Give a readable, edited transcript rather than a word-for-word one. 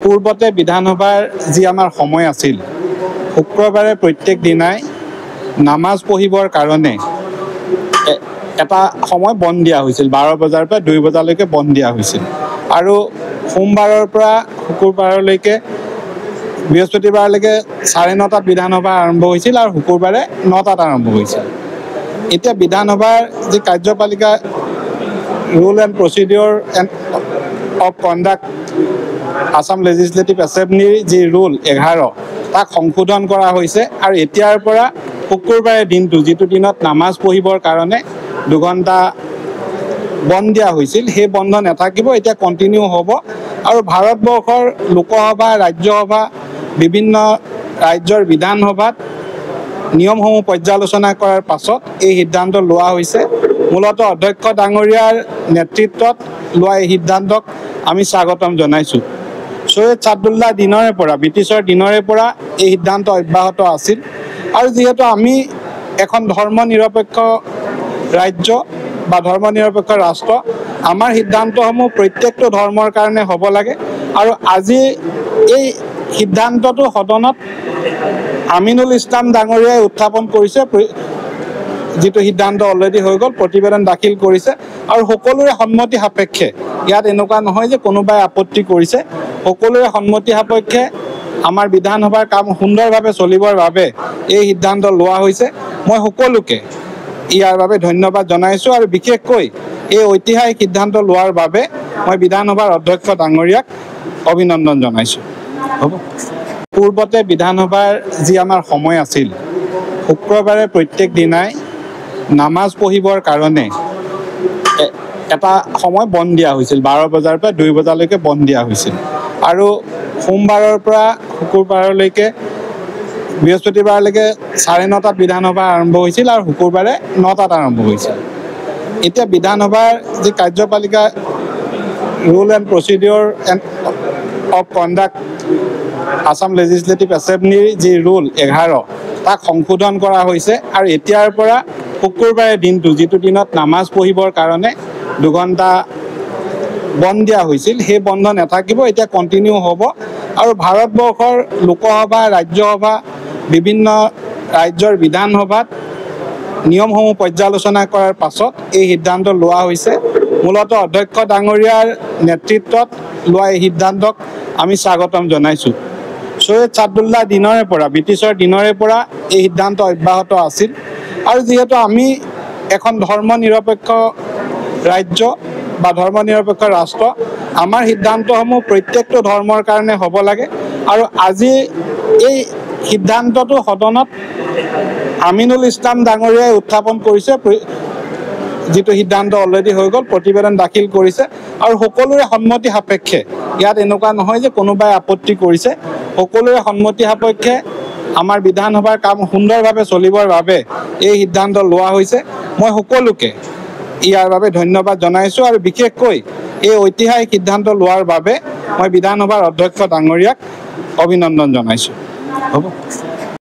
পূৰ্বতে বিধানসভাৰ যি আমাৰ সময় আছিল শুক্ৰবাৰে প্ৰত্যেক দিনাই নামাজ পঢ়িবৰ কাৰণে এটা সময় বন্ধ দিয়া হৈছিল 12 বজাৰ পৰা 2 বজালৈকে বন্ধ দিয়া হৈছিল আৰু সোমবাৰৰ পৰা শুকুৰবাৰলৈকে বৃহস্পতিবাৰলৈকে 9:30 বিধানসভা আৰম্ভ হৈছিল আৰু শুকুৰবাৰে 9টাত আৰম্ভ হৈছিল এতিয়া বিধানসভাৰ যি কাৰ্যপালিকা rule and procedure of conduct Assam legislative এছেম্বলিৰ যি ৰুল 11 তাক সংশোধন কৰা হৈছে আৰু এতিয়াৰ পৰা শুকুৰবাৰে দিনটো যিটো দিনত নামাজ পঢ়িবৰ কাৰণে 2 ঘণ্টা বন্ধ দিয়া হৈছিল সেই বন্ধ নাথাকিব এতিয়া কন্টিনিউ হ'ব আৰু ভাৰতবৰ্ষৰ লোকসভা ৰাজ্যসভা বিভিন্ন ৰাজ্যৰ বিধানসভাত নিয়মসমূহ পৰ্যালোচনা কৰাৰ পাছত এই সিদ্ধান্ত লোৱা হৈছে মূলত অধ্যক্ষ ডাঙৰীয়াৰ নেতৃত্বত লোৱা এই সিদ্ধান্তক আমি স্বাগতম জনাইছো সৈয়দ সাদুল্লাহ দিনৰে পৰা ব্ৰিটিছৰ দিনৰে পৰা এই সিদ্ধান্ত অব্যাহত আছিল আৰু যেহেতু আমি এখন ধৰ্মনিৰপেক্ষ ৰাজ্য বা ধৰ্মনিৰপেক্ষ ৰাষ্ট্ৰ আমাৰ সিদ্ধান্তসমূহ প্ৰত্যেকটো ধৰ্মৰ কাৰণে হ'ব লাগে আৰু আজি এই সিদ্ধান্তটো সদনত আমিনুল ইছলাম ডাঙৰীয়াই উত্থাপন কৰিছে যেটো সিদ্ধান্ত অলৰেডি হৈ গ'ল প্ৰতিবেদন দাখিল কৰিছে আৰু সকলোৰে সন্মতি সাপেক্ষে ইয়াত এনেকুৱা নহয় যে কোনোবাই আপত্তি কৰিছে সকলোৰে সন্মতি সাপেক্ষে আমাৰ বিধানসভাৰ কাম সুন্দৰভাৱে চলিবৰ বাবে এই সিদ্ধান্ত লোৱা হৈছে মই সকলোকে ইয়াৰ বাবে ধন্যবাদ জনাইছো আৰু বিশেষকৈ এই ঐতিহাসিক সিদ্ধান্ত লোৱাৰ বাবে মই বিধানসভাৰ অধ্যক্ষ ডাঙৰীয়াক অভিনন্দন জনাইছো হ'ব পূৰ্বতে বিধানসভাৰ যি আমাৰ সময় আছিল শুক্ৰবাৰে প্ৰত্যেক দিনাই নামাজ পঢ়িবৰ কাৰণে এটা সময় বন্ধ দিয়া হৈছিল 12 বজাৰ পৰা 2 বজালৈকে বন্ধ দিয়া হৈছিল আৰু সোমবাৰৰ পৰা শুকুৰবাৰলৈকে বৃহস্পতিবাৰলৈকে 9:30 বিধানসভা আৰম্ভ হৈছিল আৰু শুকুৰবাৰে 9টাত আৰম্ভ হৈছিল এতিয়া বিধানসভাৰ যি কাৰ্যপালিকা rule and procedure of conduct Assam legislative এছেম্বলিৰ যি ৰুল 11 তাক সংশোধন কৰা হৈছে আৰু এতিয়াৰ পৰা শুকুৰবাৰে দিনটো যিটো দিনত নামাজ পঢ়িবৰ কাৰণে 2 ঘণ্টা বন্ধ দিয়া হৈছিল সেই বন্ধ নাথাকিব এতিয়া কন্টিনিউ হ'ব আৰু ভাৰতবৰ্ষৰ লোকসভা ৰাজ্যসভা বিভিন্ন ৰাজ্যৰ বিধানসভাত নিয়মসমূহ পৰ্যালোচনা কৰাৰ পাছত এই সিদ্ধান্ত লোৱা হৈছে মূলত অধ্যক্ষ ডাঙৰীয়াৰ নেতৃত্বত লোৱা এই সিদ্ধান্তক আমি স্বাগতম জনাইছো সৈয়দ সাদুল্লাহ দিনৰে পৰা ব্ৰিটিছৰ দিনৰে পৰা এই সিদ্ধান্ত অব্যাহত আছিল আৰু যেহেতু আমি এখন ধৰ্মনিৰপেক্ষ ৰাজ্য বা ধৰ্মনিৰপেক্ষ ৰাষ্ট্ৰ আমাৰ সিদ্ধান্তসমূহ প্ৰত্যেকটো ধৰ্মৰ কাৰণে হ'ব লাগে আৰু আজি এই সিদ্ধান্তটো সদনত আমিনুল ইছলাম ডাঙৰীয়াই উত্থাপন কৰিছে যেটো সিদ্ধান্ত অলৰেডি হৈ গ'ল প্ৰতিবেদন দাখিল কৰিছে আৰু সকলোৰে সন্মতি সাপেক্ষে ইয়াত এনেকুৱা নহয় যে কোনোবাই আপত্তি কৰিছে সকলোৰে সন্মতি সাপেক্ষে আমাৰ বিধানসভাৰ কাম সুন্দৰভাৱে চলিবৰ বাবে এই সিদ্ধান্ত লোৱা হৈছে মই সকলোকে ইয়াৰ বাবে ধন্যবাদ জনাইছো আৰু বিশেষকৈ এই ঐতিহাসিক সিদ্ধান্ত লোৱাৰ বাবে মই বিধানসভাৰ অধ্যক্ষ ডাঙৰীয়াক অভিনন্দন জনাইছো হ'ব